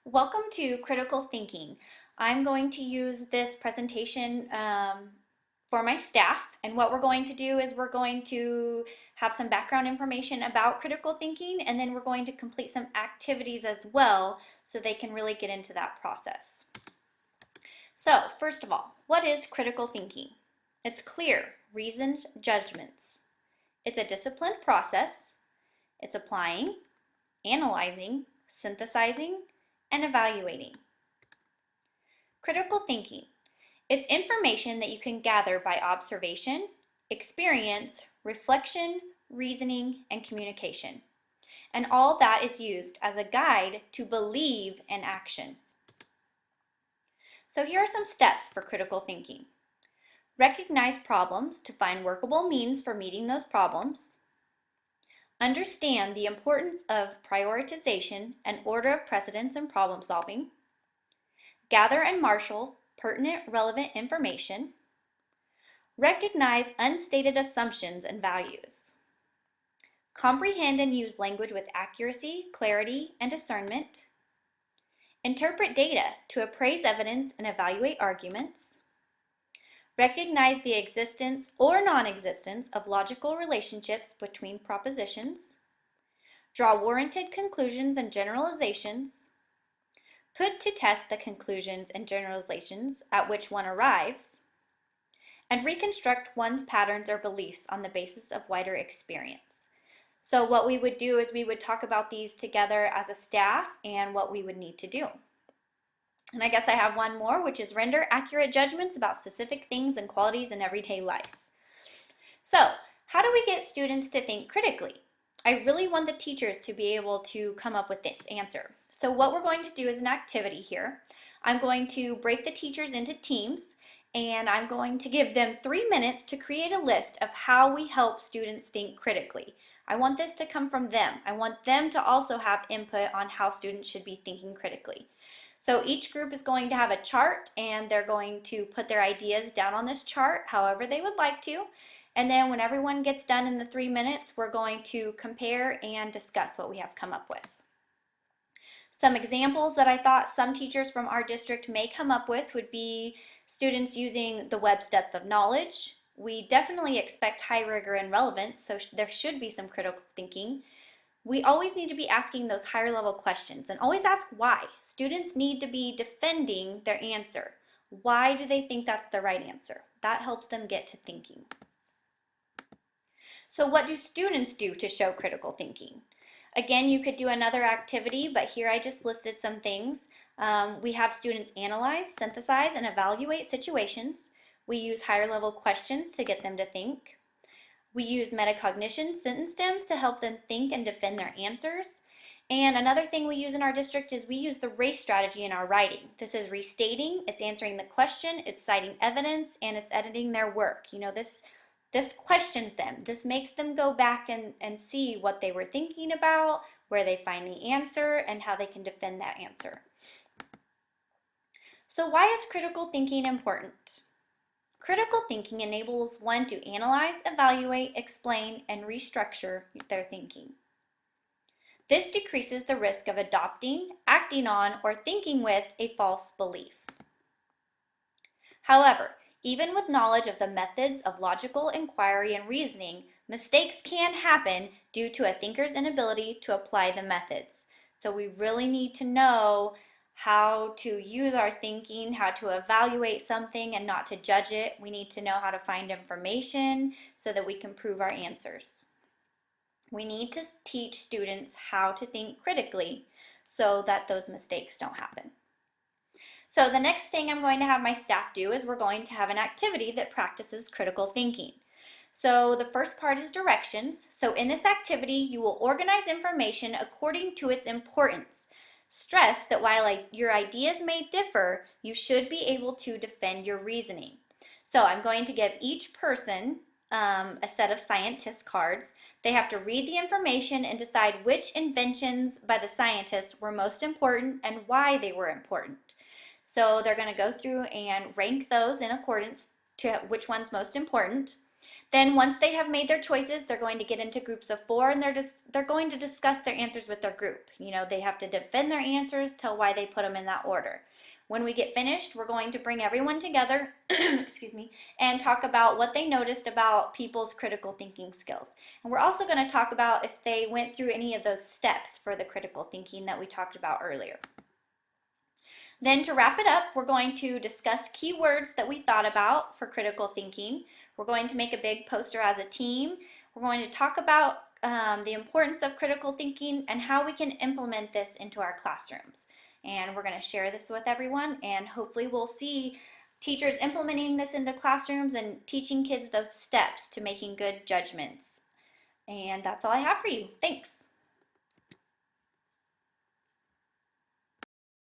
Welcome to Critical Thinking. I'm going to use this presentation for my staff, and what we're going to do is we're going to have some background information about critical thinking, and then we're going to complete some activities as well so they can really get into that process. So, first of all, what is critical thinking? It's clear, reasoned judgments. It's a disciplined process. It's applying, analyzing, synthesizing, and evaluating. Critical thinking. It's information that you can gather by observation, experience, reflection, reasoning, and communication. And all that is used as a guide to believe in action. So here are some steps for critical thinking. Recognize problems to find workable means for meeting those problems. Understand the importance of prioritization and order of precedence in problem solving. Gather and marshal pertinent, relevant information. Recognize unstated assumptions and values. Comprehend and use language with accuracy, clarity, and discernment. Interpret data to appraise evidence and evaluate arguments. Recognize the existence or non-existence of logical relationships between propositions. Draw warranted conclusions and generalizations. Put to test the conclusions and generalizations at which one arrives. And reconstruct one's patterns or beliefs on the basis of wider experience. So what we would do is we would talk about these together as a staff and what we would need to do. And I guess I have one more, which is render accurate judgments about specific things and qualities in everyday life. So, how do we get students to think critically? I really want the teachers to be able to come up with this answer. So what we're going to do is an activity here. I'm going to break the teachers into teams, and I'm going to give them 3 minutes to create a list of how we help students think critically. I want this to come from them. I want them to also have input on how students should be thinking critically. So each group is going to have a chart, and they're going to put their ideas down on this chart however they would like to. And then when everyone gets done in the 3 minutes, we're going to compare and discuss what we have come up with. Some examples that I thought some teachers from our district may come up with would be students using the Webb's depth of knowledge. We definitely expect high rigor and relevance, so there should be some critical thinking. We always need to be asking those higher level questions, and always ask why. Students need to be defending their answer. Why do they think that's the right answer? That helps them get to thinking. So what do students do to show critical thinking? Again, you could do another activity, but here I just listed some things. We have students analyze, synthesize, and evaluate situations. We use higher level questions to get them to think. We use metacognition sentence stems to help them think and defend their answers. And another thing we use in our district is we use the RACE strategy in our writing. This is restating, it's answering the question, it's citing evidence, and it's editing their work. You know, this questions them. This makes them go back and see what they were thinking about, where they find the answer, and how they can defend that answer. So why is critical thinking important? Critical thinking enables one to analyze, evaluate, explain, and restructure their thinking. This decreases the risk of adopting, acting on, or thinking with a false belief. However, even with knowledge of the methods of logical inquiry and reasoning, mistakes can happen due to a thinker's inability to apply the methods. So we really need to know how to use our thinking, how to evaluate something and not to judge it. We need to know how to find information so that we can prove our answers. We need to teach students how to think critically so that those mistakes don't happen. So the next thing I'm going to have my staff do is we're going to have an activity that practices critical thinking. So the first part is directions. So in this activity, you will organize information according to its importance. Stress that while your ideas may differ, you should be able to defend your reasoning. So I'm going to give each person a set of scientist cards. They have to read the information and decide which inventions by the scientists were most important and why they were important. So they're going to go through and rank those in accordance to which one's most important. Then once they have made their choices, they're going to get into groups of 4 and they're going to discuss their answers with their group. You know, they have to defend their answers, tell why they put them in that order. When we get finished, we're going to bring everyone together, excuse me, and talk about what they noticed about people's critical thinking skills. And we're also going to talk about if they went through any of those steps for the critical thinking that we talked about earlier. Then to wrap it up, we're going to discuss keywords that we thought about for critical thinking. We're going to make a big poster as a team. We're going to talk about the importance of critical thinking and how we can implement this into our classrooms. And we're going to share this with everyone, and hopefully we'll see teachers implementing this into classrooms and teaching kids those steps to making good judgments. And that's all I have for you. Thanks.